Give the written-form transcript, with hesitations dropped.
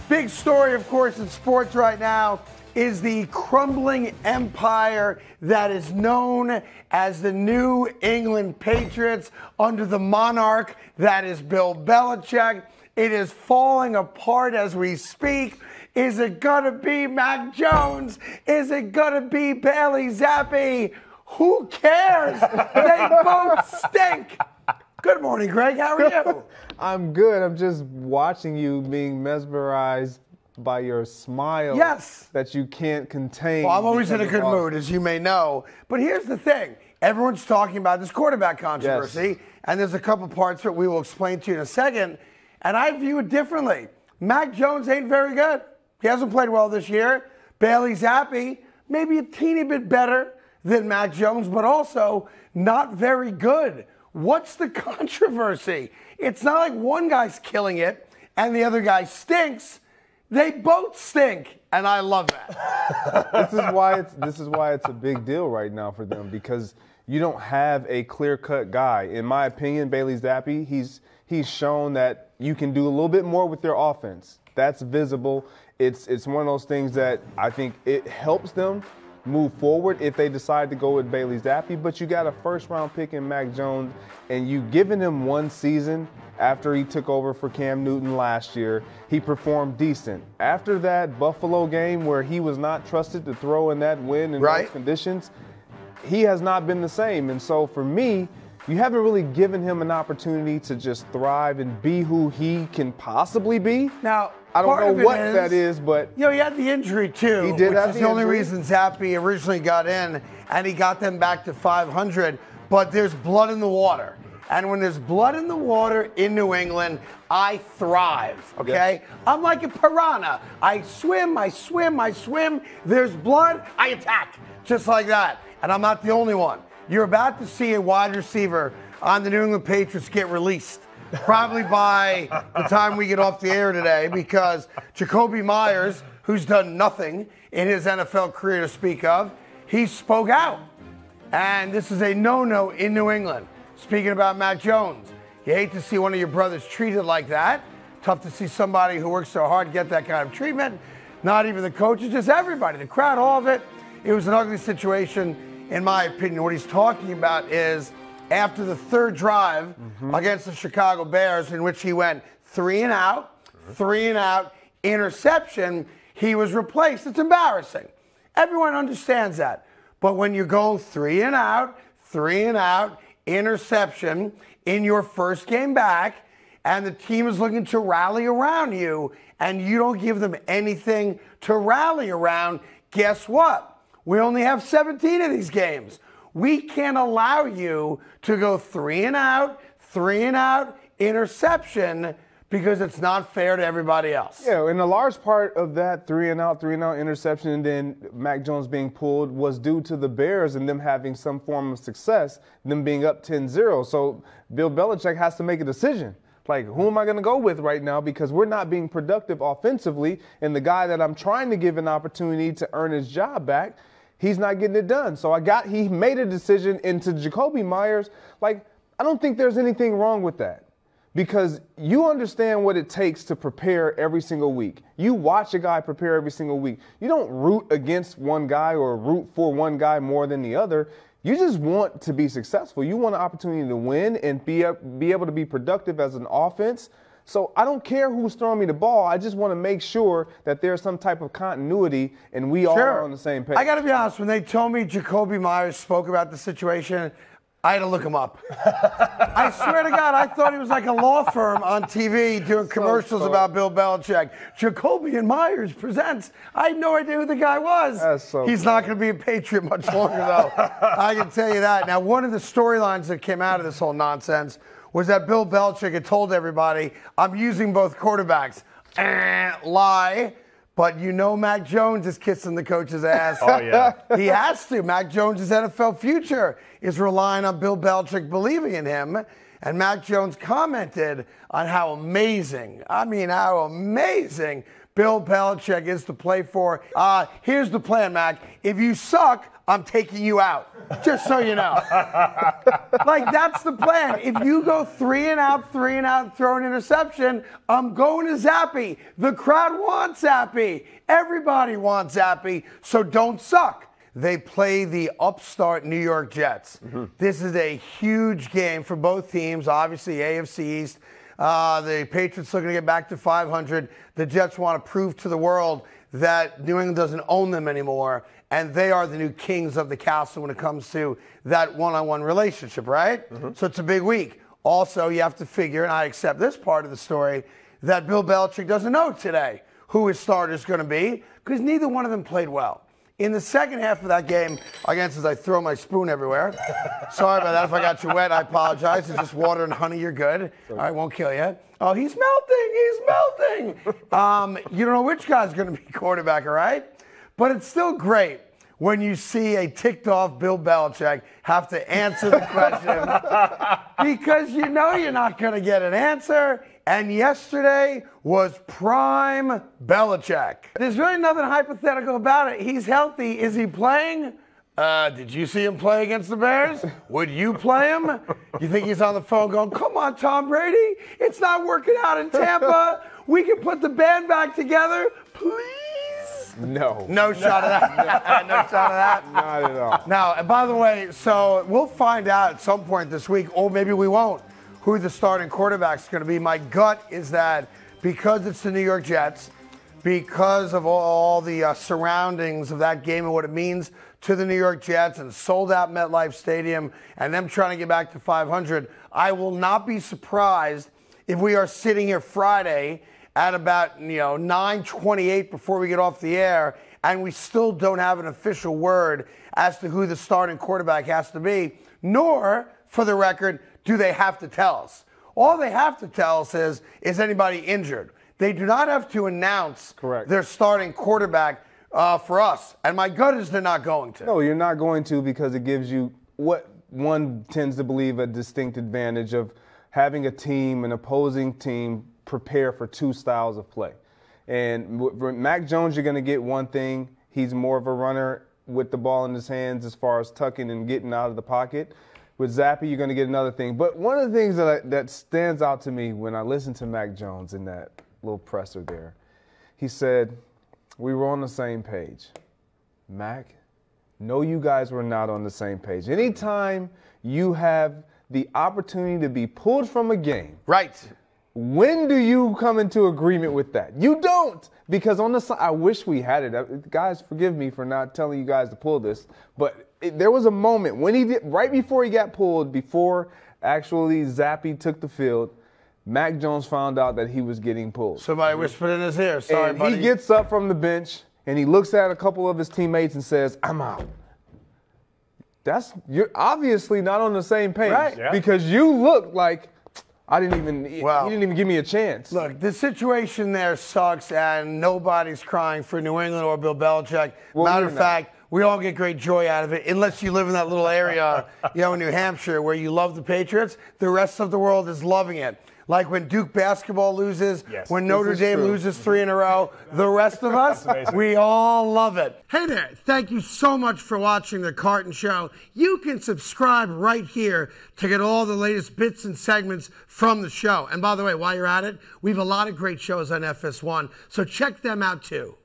Big story, of course, in sports right now is the crumbling empire that is known as the New England Patriots under the monarch that is Bill Belichick. It is falling apart as we speak. Is it gonna be Mac Jones? Is it gonna be Bailey Zappe? Who cares? They both stink. Good morning, Greg. How are you? I'm good. I'm just watching you being mesmerized by your smile. Yes. That you can't contain. Well, I'm always in a good mood, as you may know. But here's the thing. Everyone's talking about this quarterback controversy, Yes. and there's a couple parts that we will explain to you in a second, and I view it differently. Mac Jones ain't very good. He hasn't played well this year. Bailey Zappe, maybe a teeny bit better than Mac Jones, but also not very good. What's the controversy? It's not like one guy's killing it and the other guy stinks. They both stink, and I love that. This is why it's a big deal right now for them, because you don't have a clear-cut guy. In my opinion, Bailey Zappe, he's shown that you can do a little bit more with their offense. That's visible. It's one of those things that I think it helps them move forward if they decide to go with Bailey Zappe. But you got a first-round pick in Mac Jones, and you've given him one season after he took over for Cam Newton last year. He performed decent. After that Buffalo game where he was not trusted to throw in that wind and those conditions, he has not been the same. And so for me, you haven't really given him an opportunity to just thrive and be who he can possibly be. Now, I don't know what that is, but he had the injury too. He did have which is the the only injury. reason Zappe originally got in, and he got them back to 500. But there's blood in the water, and when there's blood in the water in New England, I thrive. Okay, Yes. I'm like a piranha. I swim. There's blood, I attack, just like that. And I'm not the only one. You're about to see a wide receiver on the New England Patriots get released. Probably by the time we get off the air today, because Jacoby Myers, who's done nothing in his NFL career to speak of, he spoke out. And this is a no-no in New England. Speaking about Mac Jones, you hate to see one of your brothers treated like that. Tough to see somebody who works so hard get that kind of treatment. Not even the coaches, just everybody, the crowd, all of it. It was an ugly situation, in my opinion. What he's talking about is after the third drive against the Chicago Bears, in which he went 3 and out, interception, he was replaced. It's embarrassing. Everyone understands that. But when you go 3 and out, interception in your first game back, and the team is looking to rally around you, and you don't give them anything to rally around, guess what? We only have 17 of these games. We can't allow you to go 3 and out, interception, because it's not fair to everybody else. Yeah, and a large part of that 3 and out interception and then Mac Jones being pulled was due to the Bears and them having some form of success, them being up 10-0. So Bill Belichick has to make a decision. Like, who am I going to go with right now? Because we're not being productive offensively, and the guy that I'm trying to give an opportunity to earn his job back, he's not getting it done. So he made a decision into Jacoby Myers. Like, I don't think there's anything wrong with that, because you understand what it takes to prepare every single week. You watch a guy prepare every single week. You don't root against one guy or root for one guy more than the other. You just want to be successful. You want an opportunity to win and be able to be productive as an offense. So I don't care who's throwing me the ball. I just want to make sure that there's some type of continuity and we all are on the same page. I got to be honest, when they told me Jacoby Myers spoke about the situation, I had to look him up. I swear to God, I thought he was like a law firm on TV doing commercials about Bill Belichick. Jacoby and Myers presents. I had no idea who the guy was. He's not going to be a Patriot much longer, though. I can tell you that. Now, one of the storylines that came out of this whole nonsense was that Bill Belichick had told everybody, I'm using both quarterbacks. Lie. But you know Mac Jones is kissing the coach's ass. Oh, yeah. He has to. Mac Jones' NFL future is relying on Bill Belichick believing in him. And Mac Jones commented on how amazing Bill Belichick is to play for. Here's the plan, Mac. If you suck, I'm taking you out. Just so you know. Like, that's the plan. If you go 3 and out, throw an interception, I'm going to Zappe. The crowd wants Zappe. Everybody wants Zappe, so don't suck. They play the upstart New York Jets. This is a huge game for both teams. Obviously, AFC East. The Patriots looking to get back to 500. The Jets want to prove to the world that New England doesn't own them anymore, and they are the new kings of the castle when it comes to that one-on-one relationship, right? So it's a big week. Also, you have to figure, and I accept this part of the story, that Bill Belichick doesn't know today who his starter is going to be because neither one of them played well. In the second half of that game, again, since I throw my spoon everywhere, sorry about that. If I got you wet, I apologize. It's just water and honey. You're good. I won't kill you. Oh, he's melting. He's melting. You don't know which guy's going to be quarterback, all right? But it's still great when you see a ticked-off Bill Belichick have to answer the question because you know you're not going to get an answer. And yesterday was prime Belichick. There's really nothing hypothetical about it. He's healthy. Is he playing? Did you see him play against the Bears? Would you play him? You think he's on the phone going, come on, Tom Brady. It's not working out in Tampa. We can put the band back together, please? No. No shot of that. No shot of that. Not at all. Now, and by the way, so we'll find out at some point this week, or maybe we won't, who the starting quarterback's going to be. My gut is that because it's the New York Jets, because of all the surroundings of that game and what it means to the New York Jets and sold out MetLife Stadium and them trying to get back to 500, I will not be surprised if we are sitting here Friday at about 9:28 before we get off the air and we still don't have an official word as to who the starting quarterback has to be, nor, for the record, do they have to tell us. All they have to tell us is anybody injured. They do not have to announce their starting quarterback for us. And my gut is they're not going to. No, you're not going to because it gives you what one tends to believe a distinct advantage of having a team, an opposing team, prepare for two styles of play. And with Mac Jones, you're going to get one thing. He's more of a runner with the ball in his hands as far as tucking and getting out of the pocket. With Zappe, you're going to get another thing. But one of the things that stands out to me when I listen to Mac Jones in that little presser there, he said, we were on the same page. Mac, no, you guys were not on the same page. Anytime you have the opportunity to be pulled from a game. Right. When do you come into agreement with that? You don't. Because on the side, I wish we had it. Guys, forgive me for not telling you guys to pull this, but there was a moment when he did, right before he got pulled, before actually Zappe took the field, Mac Jones found out that he was getting pulled. Somebody whispered in his ear. Sorry, and buddy. He gets up from the bench and he looks at a couple of his teammates and says, I'm out. You're obviously not on the same page. Right. Yeah. Because you look like he didn't even give me a chance. Look, the situation there sucks, and nobody's crying for New England or Bill Belichick. Matter of fact, we all get great joy out of it, unless you live in that little area, in New Hampshire, where you love the Patriots. The rest of the world is loving it. Like when Duke basketball loses, when Notre Dame loses 3 in a row, the rest of us, we all love it. Hey there, thank you so much for watching The Carton Show. You can subscribe right here to get all the latest bits and segments from the show. And by the way, while you're at it, we have a lot of great shows on FS1, so check them out too.